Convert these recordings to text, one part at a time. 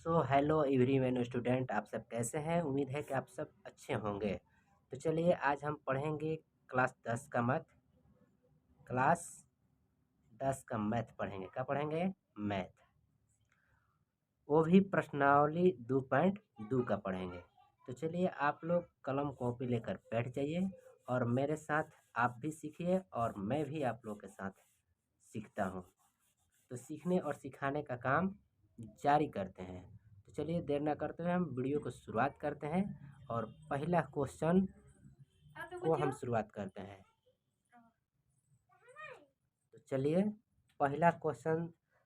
So hello everyone student, आप सब कैसे हैं। उम्मीद है कि आप सब अच्छे होंगे। तो चलिए आज हम पढ़ेंगे क्लास 10 का मैथ पढ़ेंगे। क्या पढ़ेंगे? मैथ, वो भी प्रश्नावली 2.2 का पढ़ेंगे। तो चलिए आप लोग कलम कॉपी लेकर बैठ जाइए और मेरे साथ आप भी सीखिए और मैं भी आप लोग के साथ सीखता हूँ। तो सीखने और सिखाने का काम जारी करते हैं। तो चलिए देर ना करते हुए हम वीडियो को शुरुआत करते हैं और पहला क्वेश्चन को हम शुरुआत करते हैं। तो चलिए पहला क्वेश्चन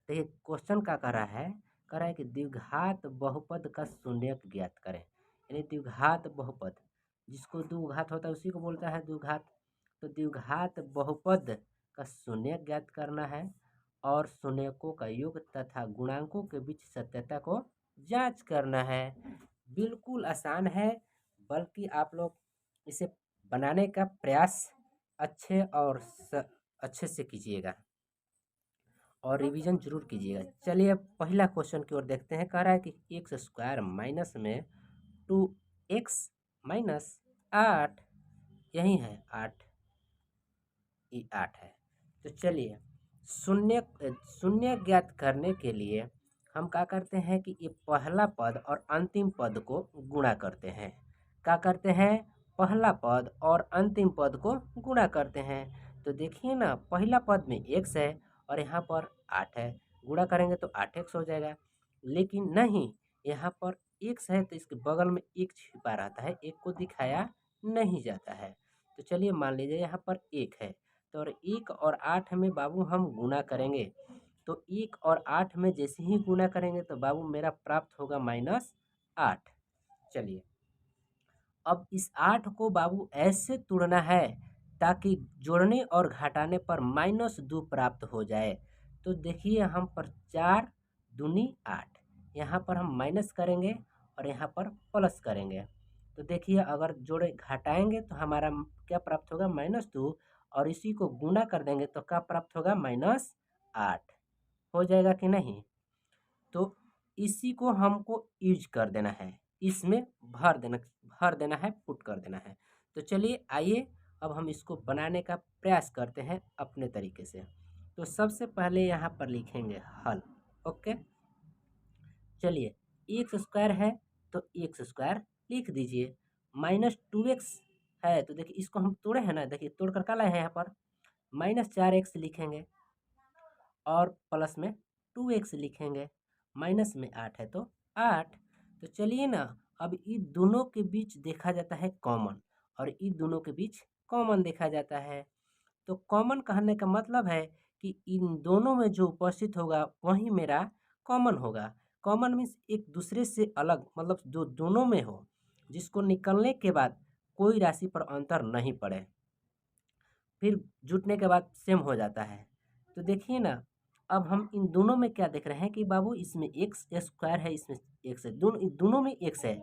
देखिए। क्वेश्चन क्या कह रहा है कि द्विघात बहुपद का शून्यक ज्ञात करें। यानी द्विघात बहुपद, जिसको दो घात होता है उसी को बोलता है द्विघात। तो द्विघात बहुपद का शून्यक ज्ञात करना है और शून्यकों का योग तथा गुणांकों के बीच सत्यता को जांच करना है। बिल्कुल आसान है, बल्कि आप लोग इसे बनाने का प्रयास अच्छे से कीजिएगा और रिवीजन जरूर कीजिएगा। चलिए पहला क्वेश्चन की ओर देखते हैं। कह रहा है कि एक्स स्क्वायर माइनस में 2x माइनस 8, यही है 8, ये 8 है। तो चलिए शून्य शून्य ज्ञात करने के लिए हम क्या करते हैं कि ये पहला पद और अंतिम पद को गुणा करते हैं। क्या करते हैं? पहला पद और अंतिम पद को गुणा करते हैं। तो देखिए ना, पहला पद में x है और यहाँ पर 8 है। गुणा करेंगे तो 8x हो जाएगा। लेकिन नहीं, यहाँ पर x है तो इसके बगल में एक छिपा रहता है, एक को दिखाया नहीं जाता है। तो चलिए मान लीजिए यहाँ पर 1 है, तो 1 और 8 में बाबू हम गुणा करेंगे। तो 1 और 8 में जैसे ही गुणा करेंगे तो बाबू मेरा प्राप्त होगा -8। चलिए अब इस 8 को बाबू ऐसे तोड़ना है ताकि जोड़ने और घटाने पर -2 प्राप्त हो जाए। तो देखिए हम पर 4 दूनी 8, यहाँ पर हम माइनस करेंगे और यहाँ पर प्लस करेंगे। तो देखिए अगर जोड़े घटाएंगे तो हमारा क्या प्राप्त होगा? -2, और इसी को गुणा कर देंगे तो क्या प्राप्त होगा? -8 हो जाएगा कि नहीं? तो इसी को हमको यूज कर देना है, इसमें भर देना है, पुट कर देना है। तो चलिए आइए अब हम इसको बनाने का प्रयास करते हैं अपने तरीके से। तो सबसे पहले यहाँ पर लिखेंगे हल। ओके, चलिए एक्स स्क्वायर है तो एक्स स्क्वायर लिख दीजिए। -2x है तो देखिए इसको हम तोड़े हैं ना, देखिए तोड़ कर क्या लाए हैं यहाँ पर -4x लिखेंगे और प्लस में 2x लिखेंगे। माइनस में 8 है तो 8। तो चलिए ना, अब इन दोनों के बीच देखा जाता है कॉमन, और इन दोनों के बीच कॉमन देखा जाता है। तो कॉमन कहने का मतलब है कि इन दोनों में जो उपस्थित होगा वही मेरा कॉमन होगा। कॉमन मीन्स एक दूसरे से अलग, मतलब जो दोनों में हो, जिसको निकलने के बाद कोई राशि पर अंतर नहीं पड़े, फिर जुटने के बाद सेम हो जाता है। तो देखिए ना, अब हम इन दोनों में क्या देख रहे हैं कि बाबू इसमें एक्स स्क्वायर है, इसमें एक्स है, दोनों में एक्स है।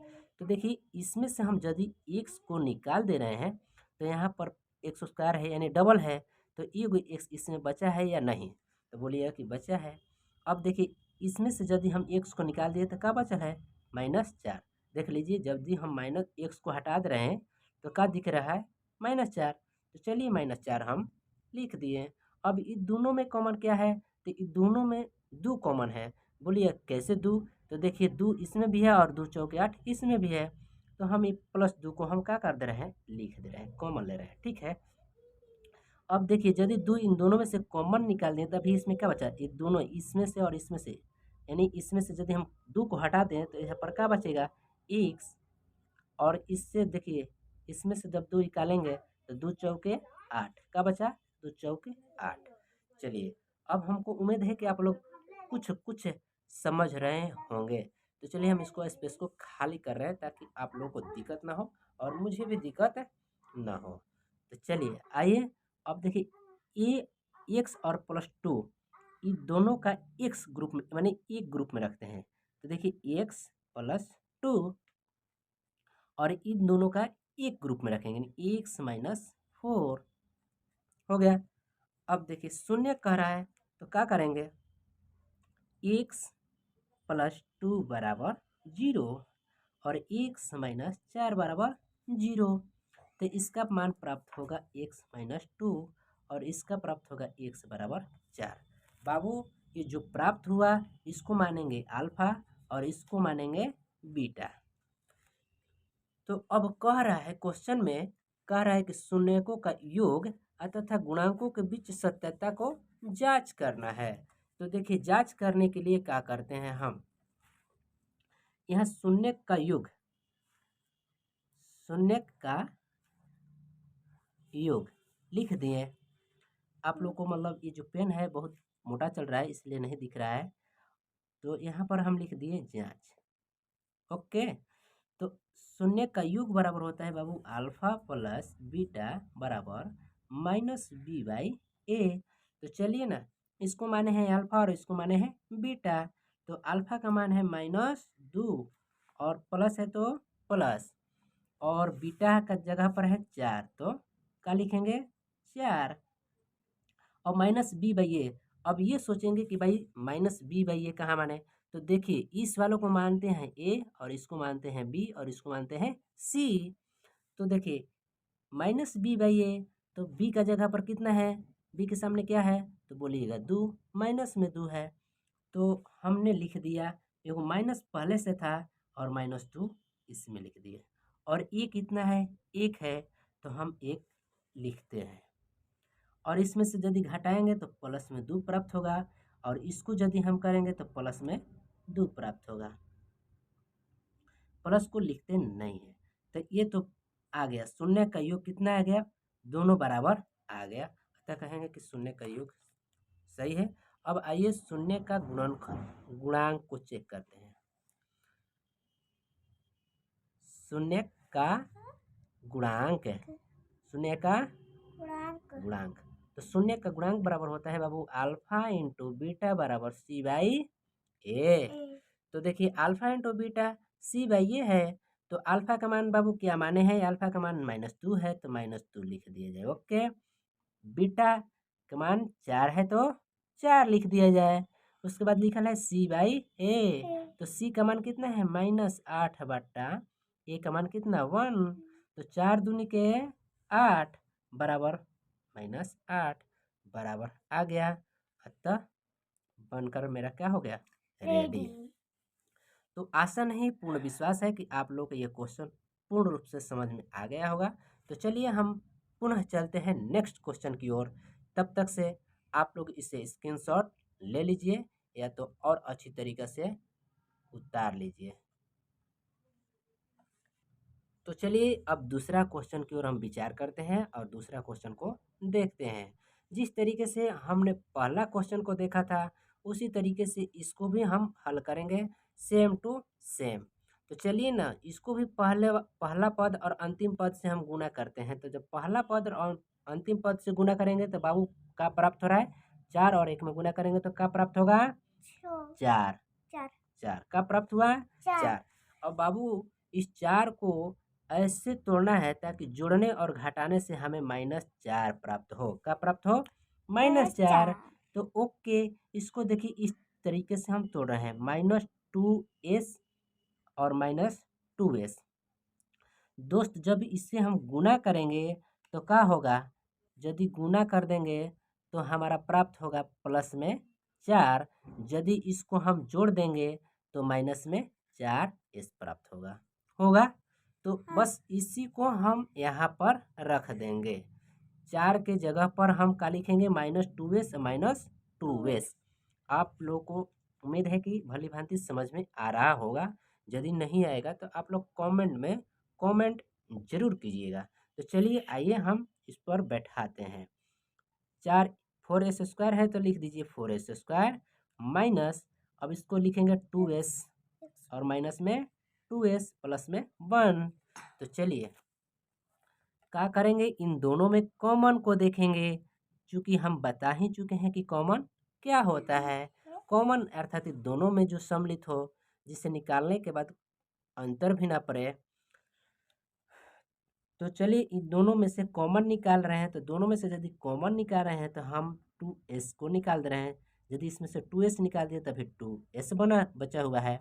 तो देखिए इसमें से हम यदि एक्स को निकाल दे रहे हैं तो यहाँ पर एक्स स्क्वायर है यानी डबल है, तो ये एक्स इसमें बचा है या नहीं? तो बोलिएगा कि बचा है। अब देखिए इसमें से यदि हम एक्स को निकाल दिए तो क्या बचा है? -4। देख लीजिए जब भी हम माइनस एक्स को हटा दे रहे हैं तो क्या दिख रहा है? -4। तो चलिए -4 हम लिख दिए। अब इन दोनों में कॉमन क्या है? तो इन दोनों में 2 कॉमन है। बोलिए कैसे 2? तो देखिए 2 इसमें भी है और 2 चौके 8 इसमें भी है। तो हम ये +2 को हम क्या कर दे रहे हैं? लिख दे रहे हैं, कॉमन ले रहे हैं। ठीक है, अब देखिए यदि 2 इन दोनों में से कॉमन निकाल दें तभी इसमें क्या बचा? ये दोनों इसमें से और इसमें से, यानी इसमें से यदि हम 2 को हटा दें तो यहाँ पर क्या बचेगा? x। और इससे देखिए इसमें से जब 2 निकालेंगे तो 2 चौके 8, क्या बचा? 2 चौके 8। चलिए अब हमको उम्मीद है कि आप लोग कुछ कुछ समझ रहे होंगे। तो चलिए हम इसको स्पेस को खाली कर रहे हैं ताकि आप लोगों को दिक्कत ना हो और मुझे भी दिक्कत ना हो। तो चलिए आइए अब देखिए ये एक्स और +2 ये दोनों का एक्स ग्रुप में, माने एक ग्रुप में रखते हैं। तो देखिए एक्स +2 और इन दोनों का एक ग्रुप में रखेंगे, यानी x-4 हो गया। अब देखिए शून्य कह रहा है तो क्या करेंगे? x प्लस 2 बराबर 0 और x माइनस 4 बराबर 0। तो इसका मान प्राप्त होगा x माइनस 2 और इसका प्राप्त होगा x बराबर 4। बाबू ये जो प्राप्त हुआ इसको मानेंगे अल्फा और इसको मानेंगे बीटा। तो अब कह रहा है क्वेश्चन में, कह रहा है कि शून्यकों का योग तथा गुणांकों के बीच सत्यता को जांच करना है। तो देखिए जांच करने के लिए क्या करते हैं हम, यहाँ शून्य का योग, शून्य का योग लिख दिए। आप लोग को मतलब ये जो पेन है बहुत मोटा चल रहा है इसलिए नहीं दिख रहा है, तो यहाँ पर हम लिख दिए जांच। ओके, तो शून्य का योग बराबर होता है बाबू अल्फा प्लस बीटा बराबर माइनस बी बाई ए। तो चलिए ना, इसको माने हैं अल्फा और इसको माने हैं बीटा। तो अल्फा का मान है -2 और प्लस है तो प्लस, और बीटा का जगह पर है 4 तो क्या लिखेंगे 4 और माइनस बी बाई ए। अब ये सोचेंगे कि भाई माइनस बी बाई ए कहाँ माने, तो देखिए इस वालों को मानते हैं ए और इसको मानते हैं बी और इसको मानते हैं सी। तो देखिए माइनस बी बाई ए, तो बी का जगह पर कितना है, बी के सामने क्या है तो बोलिएगा 2, माइनस में 2 है तो हमने लिख दिया। देखो माइनस पहले से था और -2 इसमें लिख दिए, और ए कितना है 1 है तो हम 1 लिखते हैं, और इसमें से यदि घटाएंगे तो प्लस में 2 प्राप्त होगा, और इसको यदि हम करेंगे तो प्लस में 2 प्राप्त होगा। प्लस को लिखते नहीं है, तो ये तो आ गया शून्य का योग कितना आ गया, दोनों बराबर आ गया, अतः कहेंगे कि शून्य का योग सही है। अब आइए शून्य का गुणांक को चेक करते हैं। शून्य का गुणांक, शून्य का गुणांक, तो शून्य का गुणांक बराबर होता है बाबू अल्फा इंटू बीटा बराबर सी बाई ए। तो देखिए alpha into beta C by A है, तो अल्फा का मान बाबू क्या माने हैं, अल्फा का मान -2 है तो -2 लिख दिया जाए। ओके, बीटा का मान 4 है तो 4 लिख दिया जाए। उसके बाद लिखा है सी बाई ए, तो सी का मान कितना है -8 बट्टा ए का मान कितना 1, तो 4 दूनी के 8 बराबर -8 बराबर आ गया, अतः बनकर मेरा क्या हो गया रेडी। तो आशा नहीं पूर्ण विश्वास है कि आप लोग को ये क्वेश्चन पूर्ण रूप से समझ में आ गया होगा। तो चलिए हम पुनः चलते हैं नेक्स्ट क्वेश्चन की ओर। तब तक से आप लोग इसे स्क्रीनशॉट ले लीजिए या तो और अच्छी तरीके से उतार लीजिए। तो चलिए अब दूसरा क्वेश्चन की ओर हम विचार करते हैं और दूसरा क्वेश्चन को देखते हैं। जिस तरीके से हमने पहला क्वेश्चन को देखा था उसी तरीके से इसको भी हम हल करेंगे, सेम टू सेम। तो चलिए ना, इसको भी पहला पद और अंतिम पद से हम गुणा करते हैं। तो जब पहला पद और अंतिम पद से गुणा करेंगे तो बाबू क्या प्राप्त हो रहा है, 4 और 1 में गुणा करेंगे तो क्या प्राप्त होगा 4, 4 का प्राप्त हुआ 4। अब बाबू इस 4 को ऐसे तोड़ना है ताकि जोड़ने और घटाने से हमें -4 प्राप्त हो। क्या प्राप्त हो -4। तो ओके, इसको देखिए इस तरीके से हम तोड़ रहे हैं -2s और -2s। दोस्त जब इससे हम गुना करेंगे तो क्या होगा, यदि गुना कर देंगे तो हमारा प्राप्त होगा प्लस में 4, यदि इसको हम जोड़ देंगे तो माइनस में 4s प्राप्त होगा। तो बस इसी को हम यहाँ पर रख देंगे, 4 के जगह पर हम क्या लिखेंगे -2s। आप लोग को उम्मीद है कि भली भांति समझ में आ रहा होगा। यदि नहीं आएगा तो आप लोग कमेंट में कमेंट जरूर कीजिएगा। तो चलिए आइए हम इस पर बैठाते हैं। 4s² है तो लिख दीजिए 4s² माइनस, अब इसको लिखेंगे 2s और माइनस में 2s प्लस में 1। तो चलिए क्या करेंगे, इन दोनों में कॉमन को देखेंगे, क्योंकि हम बता ही चुके हैं कि कॉमन क्या होता है। कॉमन अर्थात दोनों में जो सम्मिलित हो, जिसे निकालने के बाद अंतर भी ना पड़े। तो चलिए इन दोनों में से कॉमन निकाल रहे हैं, तो दोनों में से यदि कॉमन निकाल रहे हैं तो हम 2s को निकाल दे रहे हैं। यदि इसमें से 2s निकाल दिए तो फिर 2s बचा हुआ है,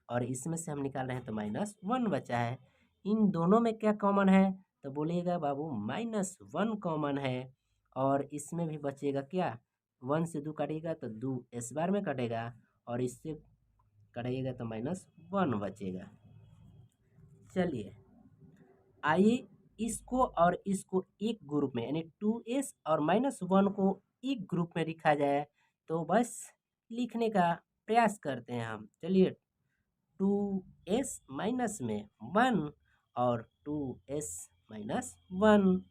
और इसमें से हम निकाल रहे हैं तो -1 बचा है। इन दोनों में क्या कॉमन है? तो बोलिएगा बाबू -1 कॉमन है, और इसमें भी बचेगा क्या? 1 से 2 काटिएगा तो 2s बार में कटेगा, और इससे कटाइएगा तो -1 बचेगा। चलिए आइए इसको और इसको एक ग्रुप में, यानी 2s और -1 को एक ग्रुप में लिखा जाए, तो बस लिखने का प्रयास करते हैं हम। चलिए 2s माइनस में 1 और 2s -1।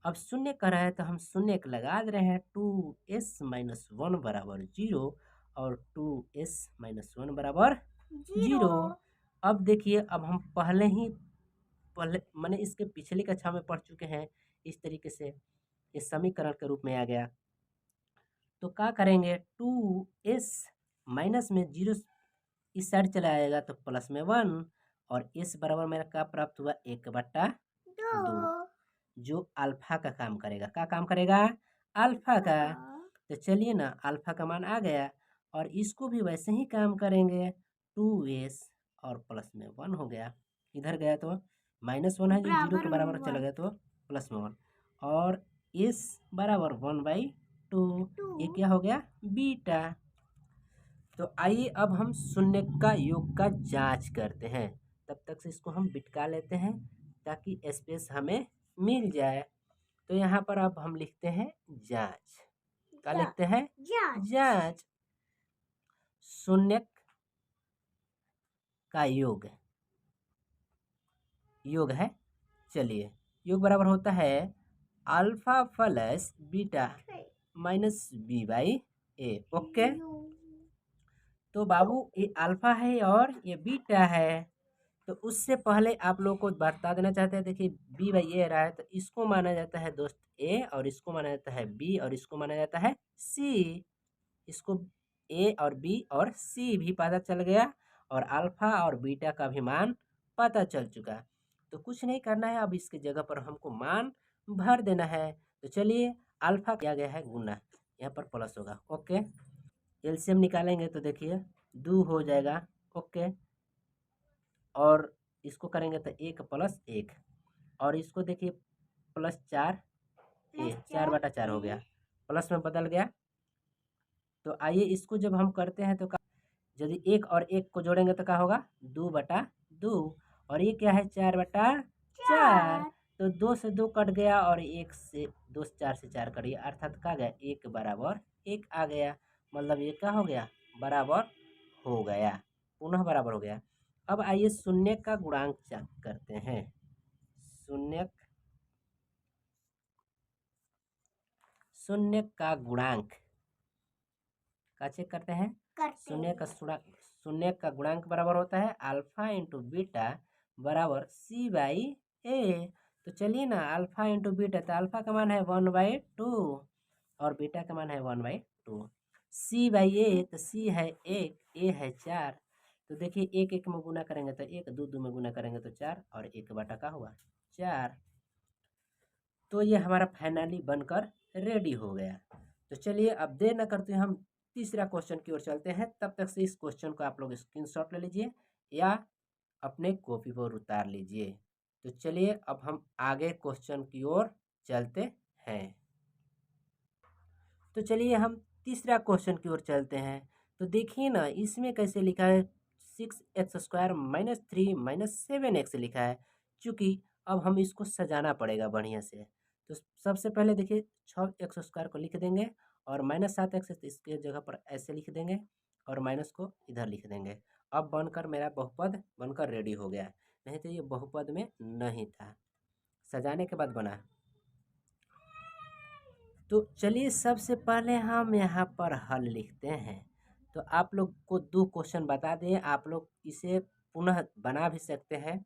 अब शून्य कर रहा है तो हम शून्य के लगा दे रहे हैं। 2s -1 बराबर 0 और 2s -1 बराबर 0। अब देखिए, अब हम पहले मैंने इसके पिछली कक्षा में पढ़ चुके हैं। इस तरीके से ये समीकरण के रूप में आ गया। तो क्या करेंगे? 2s माइनस में 0 इस साइड चला आएगा तो प्लस में 1, और s बराबर मेरा क्या प्राप्त हुआ? 1/2, जो अल्फा का काम करेगा। क्या काम करेगा? अल्फा का। तो चलिए ना, अल्फा का मान आ गया, और इसको भी वैसे ही काम करेंगे। 2s और प्लस में 1 हो गया, इधर गया तो -1 है, जो 0 के बराबर चला गया तो प्लस में 1, और s बराबर 1/2। ये क्या हो गया? बीटा। तो आइए अब हम शून्य का योग का जांच करते हैं। तब तक से इसको हम बिटका लेते हैं ताकि स्पेस हमें मिल जाए। तो यहाँ पर अब हम लिखते हैं जांच। क्या लिखते हैं? जांच। शून्य का योग है। चलिए, योग बराबर होता है alpha plus beta minus b/a। Okay, तो बाबू ये अल्फा है और ये बीटा है। तो उससे पहले आप लोग को बता देना चाहते हैं, देखिए b/a रहा है तो इसको माना जाता है दोस्त a, और इसको माना जाता है b, और इसको माना जाता है c। इसको a और b और c भी पता चल गया, और अल्फा और बीटा का भी मान पता चल चुका। तो कुछ नहीं करना है, अब इसके जगह पर हमको मान भर देना है। तो चलिए, अल्फा किया गया है गुना, यहाँ पर प्लस होगा। ओके, एलसीएम निकालेंगे तो देखिए 2 हो जाएगा। ओके, और इसको करेंगे तो 1 + 1, और इसको देखिए +4 a, 4/4 हो गया, प्लस में बदल गया। तो आइए इसको जब हम करते हैं तो यदि 1 और 1 को जोड़ेंगे तो क्या होगा? 2/2, और ये क्या है? 4/4। तो 2 से 2 कट गया, और 1 से 2 से 4 से 4 कट गया, अर्थात क्या गया? 1 बराबर 1 आ गया। मतलब ये क्या हो गया? बराबर हो गया, पुनः बराबर हो गया। अब आइए शून्य का गुणांक चेक करते हैं। शून्य का गुणांक का चेक करते हैं। शून्य का गुणांक बराबर होता है अल्फा इंटू बीटा बराबर c/a। तो चलिए ना, अल्फा इंटू बीटा, तो अल्फा का मान है 1/2 और बीटा का मान है 1/2। c/a, तो c है 1, a है 4। तो देखिए 1 1 में गुना करेंगे तो 1, 2 2 में गुना करेंगे तो 4, और 1 का हुआ 4। तो ये हमारा फाइनली बनकर रेडी हो गया। तो चलिए अब देर न करते हम तीसरा क्वेश्चन की ओर चलते हैं। तब तक से इस क्वेश्चन को आप लोग स्क्रीनशॉट ले लीजिए या अपने कॉपी पर उतार लीजिए। तो चलिए अब हम आगे क्वेश्चन की ओर चलते हैं। तो चलिए हम तीसरा क्वेश्चन की ओर चलते हैं। तो देखिए ना, इसमें कैसे लिखा है? 6x² - 3 - 7x लिखा है। चूँकि अब हम इसको सजाना पड़ेगा बढ़िया से। तो सबसे पहले देखिए 6x² को लिख देंगे, और -7x इसके जगह पर ऐसे लिख देंगे, और माइनस को इधर लिख देंगे। अब बनकर मेरा बहुपद बनकर रेडी हो गया। नहीं तो ये बहुपद में नहीं था, सजाने के बाद बना। तो चलिए सबसे पहले हम यहाँ पर हल लिखते हैं। तो आप लोग को 2 क्वेश्चन बता दें, आप लोग इसे पुनः बना भी सकते हैं।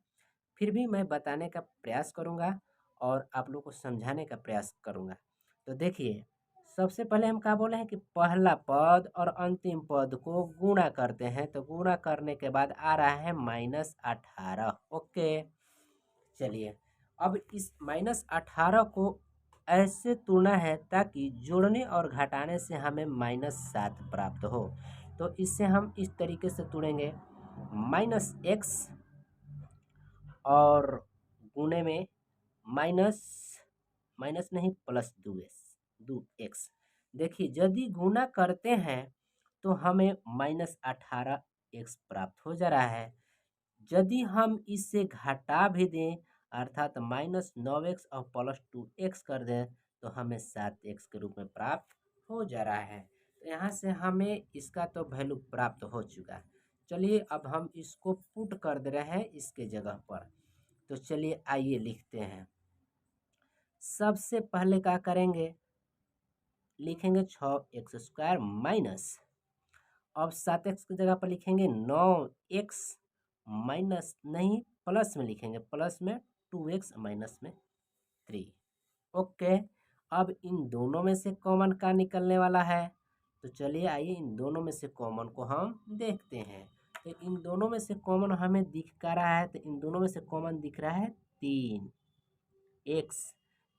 फिर भी मैं बताने का प्रयास करूँगा और आप लोग को समझाने का प्रयास करूँगा। तो देखिए, सबसे पहले हम क्या बोले हैं कि पहला पद और अंतिम पद को गुणा करते हैं। तो गुणा करने के बाद आ रहा है -18। ओके, चलिए अब इस -18 को ऐसे तोड़ना है ताकि जोड़ने और घटाने से हमें -7 प्राप्त हो। तो इससे हम इस तरीके से तोड़ेंगे, -x और गुणे में माइनस माइनस नहीं प्लस 2x। देखिए यदि गुना करते हैं तो हमें -18x प्राप्त हो जा रहा है। यदि हम इससे घटा भी दें अर्थात -9x और +2x कर दें तो हमें 7x के रूप में प्राप्त हो जा रहा है। तो यहाँ से हमें इसका तो वैल्यू प्राप्त हो चुका। चलिए अब हम इसको पुट कर दे रहे हैं इसके जगह पर। तो चलिए आइए लिखते हैं। सबसे पहले क्या करेंगे, लिखेंगे 6x² माइनस, अब 7x की जगह पर लिखेंगे 9x माइनस नहीं प्लस में लिखेंगे, प्लस में 2x माइनस में 3। ओके, अब इन दोनों में से कॉमन का निकलने वाला है। तो चलिए आइए इन दोनों में से कॉमन को हम देखते हैं। तो इन दोनों में से कॉमन हमें दिख का रहा है, तो इन दोनों में से कॉमन दिख रहा है 3x।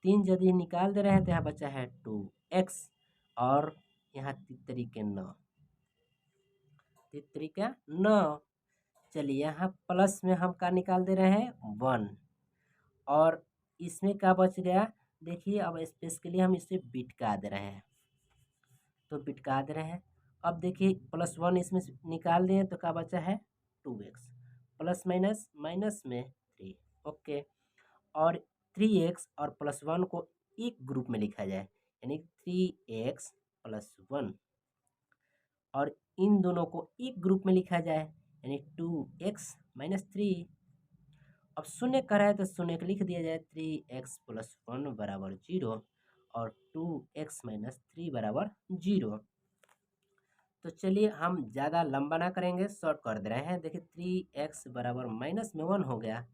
3 यदि निकाल दे रहे हैं तो यहाँ बचा है 2x और यहाँ 9। चलिए यहाँ प्लस में हम का निकाल दे रहे हैं 1 और इसमें क्या बच गया, देखिए अब स्पेस के लिए हम इसे बिटका दे रहे हैं। तो बिटका दे रहे हैं, अब देखिए +1 इसमें से निकाल दें तो क्या बचा है 2x, प्लस माइनस माइनस में 3। ओके, और 3x और +1 को एक ग्रुप में लिखा जाए यानी 3x + 1 और इन दोनों को एक ग्रुप में लिखा जाए यानी 2x - 3। अब शून्य कर रहा है तो शून्य को लिख दिया जाए 3x + 1 बराबर 0 और 2x - 3 बराबर 0। तो चलिए हम ज़्यादा लंबा ना करेंगे, शॉर्ट कर दे रहे हैं। देखिए 3x बराबर -1 हो गया,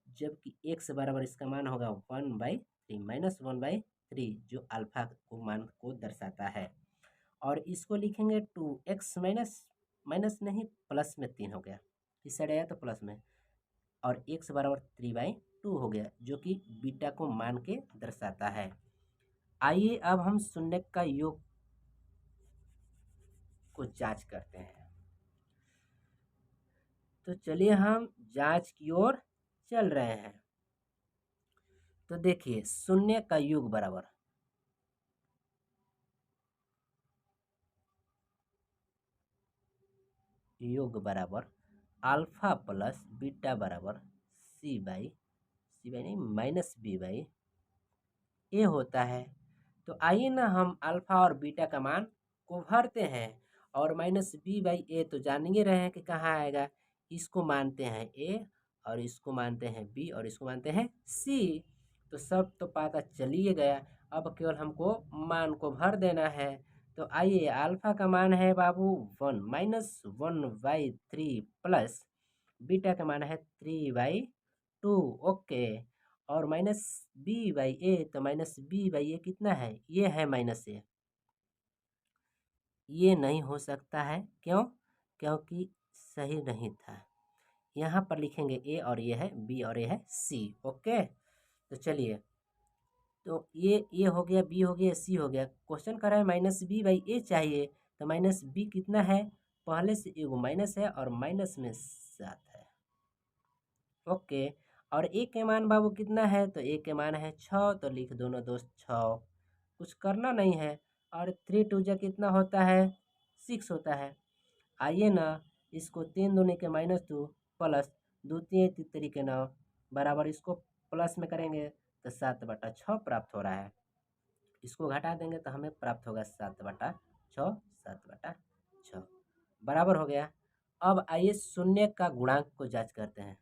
जबकि x बराबर इसका मान होगा 1/3 -1/3 जो अल्फा को मान को दर्शाता है। और इसको लिखेंगे 2x माइनस नहीं प्लस में 3 हो गया, इस साइड आया तो प्लस में, और x बराबर 3/2 हो गया जो कि बीटा को मान के दर्शाता है। आइए अब हम शून्य का योग को जांच करते हैं। तो चलिए हम जांच की ओर चल रहे हैं। तो देखिए शून्य का योग बराबर अल्फा प्लस बीटा बराबर सी बाई नहीं -b/a होता है। तो आइए ना हम अल्फा और बीटा का मान को भरते हैं, और -b/a तो जान ही रहे हैं कि कहाँ आएगा। इसको मानते हैं a और इसको मानते हैं b और इसको मानते हैं c। तो सब तो पता चल ही गया, अब केवल हमको मान को भर देना है। तो आइए अल्फा का मान है बाबू 1 -1/3 प्लस बीटा का मान है 3/2। ओके, और -b/a तो -b/a कितना है, ये है -a, ये नहीं हो सकता है। क्यों? क्योंकि सही नहीं था। यहाँ पर लिखेंगे a और ये है b और ये है c। ओके, तो चलिए, तो ये हो गया, b हो गया, c हो गया। क्वेश्चन कर रहा है -b/a चाहिए, तो -b कितना है, पहले से एगो माइनस है और माइनस में 7 है। ओके, और a के मान बाबू कितना है, तो a के मान है 6, तो लिख दोनों दोस्त 6, कुछ करना नहीं है। और 3 2 जा कितना होता है 6 होता है। आइए ना इसको 3 दूनी के -2 प्लस 2 3 3 के 9 बराबर, इसको प्लस में करेंगे तो 7/6 प्राप्त हो रहा है। इसको घटा देंगे तो हमें प्राप्त होगा 7/6, 7/6 बराबर हो गया। अब आइए शून्य का गुणांक को जांच करते हैं।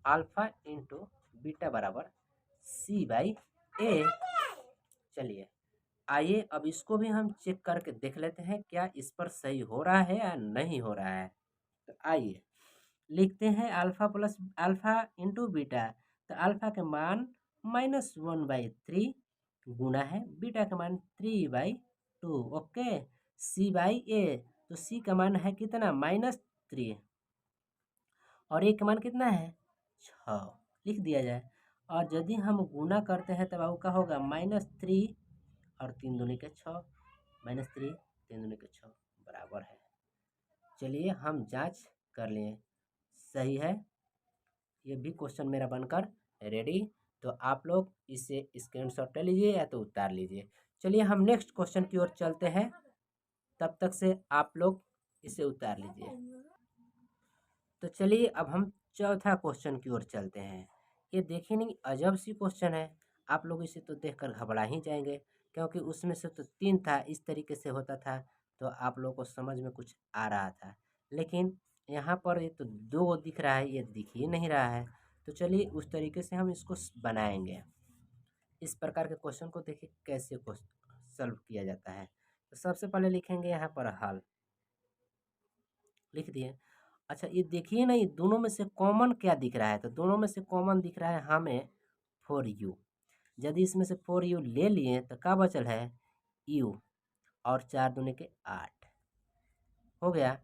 अल्फा इंटू बीटा बराबर c/a। चलिए आइए अब इसको भी हम चेक करके देख लेते हैं क्या इस पर सही हो रहा है या नहीं हो रहा है। तो आइए लिखते हैं अल्फा इंटू बीटा। तो अल्फा के मान -1/3 गुना है बीटा का मान 3/2। ओके, c/a, तो c का मान है कितना -3 और a का मान कितना है 6, लिख दिया जाए। और यदि हम गुना करते हैं तब आपका होगा -3 और 3 दूनी के 6, -3 3 दूनी के 6 बराबर है। चलिए हम जांच कर लें, सही है। ये भी क्वेश्चन मेरा बनकर रेडी, तो आप लोग इसे स्क्रीनशॉट ले लीजिए या तो उतार लीजिए। चलिए हम नेक्स्ट क्वेश्चन की ओर चलते हैं, तब तक से आप लोग इसे उतार लीजिए। तो चलिए अब हम चौथा क्वेश्चन की ओर चलते हैं। ये देखिए नहीं अजब सी क्वेश्चन है, आप लोग इसे तो देखकर घबरा ही जाएंगे, क्योंकि उसमें से तो 3 था, इस तरीके से होता था तो आप लोगों को समझ में कुछ आ रहा था। लेकिन यहाँ पर ये तो 2 दिख रहा है, ये दिख ही नहीं रहा है। तो चलिए उस तरीके से हम इसको बनाएंगे। इस प्रकार के क्वेश्चन को देखिए कैसे सॉल्व किया जाता है। तो सबसे पहले लिखेंगे यहाँ पर हल, लिख दिए। अच्छा ये देखिए ना, ये दोनों में से कॉमन क्या दिख रहा है, तो दोनों में से कॉमन दिख रहा है हमें 4u। यदि इसमें से 4u ले लिए तो क्या बचल है u, और 4 दूनी के 8 हो गया।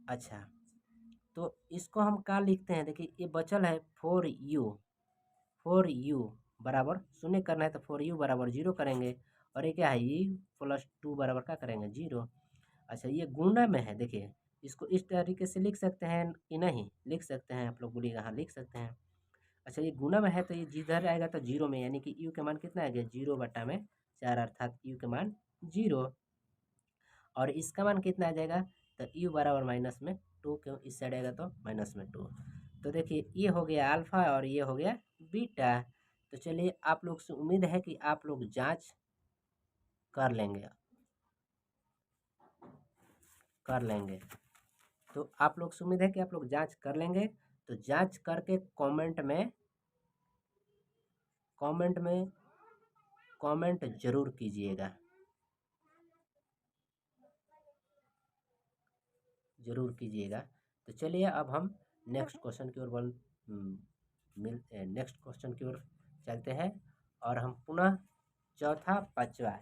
अच्छा तो इसको हम क्या लिखते हैं, देखिए ये बचल है 4u बराबर शून्य करना है तो 4u बराबर 0 करेंगे, और ये क्या है u + 2 बराबर क्या करेंगे 0। अच्छा ये गुणा में है, देखिए इसको इस तरीके से लिख सकते हैं कि नहीं लिख सकते हैं, आप लोग बोलिएगा हाँ लिख सकते हैं। अच्छा ये गुणा में है तो ये जिधर आएगा तो 0 में, यानी कि u का मान कितना आ गया 0/4 अर्थात u का मान 0, और इसका मान कितना आ जाएगा तो u बराबर -2, क्यों इस साइड आएगा तो -2। तो देखिए ये हो गया अल्फा और ये हो गया बीटा। तो चलिए आप लोग से उम्मीद है कि आप लोग जांच कर लेंगे। तो आप लोग से उम्मीद है कि आप लोग जांच कर लेंगे। तो जांच करके कमेंट जरूर कीजिएगा, जरूर कीजिएगा। तो चलिए अब हम नेक्स्ट क्वेश्चन की ओर नेक्स्ट क्वेश्चन की ओर चलते हैं, और हम पुनः चौथा पांचवा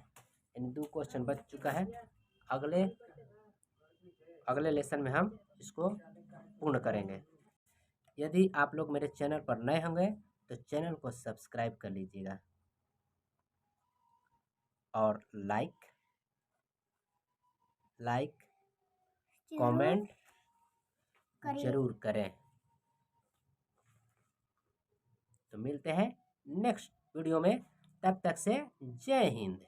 इन 2 क्वेश्चन बच चुका है। अगले लेसन में हम इसको पूर्ण करेंगे। यदि आप लोग मेरे चैनल पर नए होंगे तो चैनल को सब्सक्राइब कर लीजिएगा और लाइक कमेंट जरूर करें। तो मिलते हैं नेक्स्ट वीडियो में, तब तक से जय हिंद।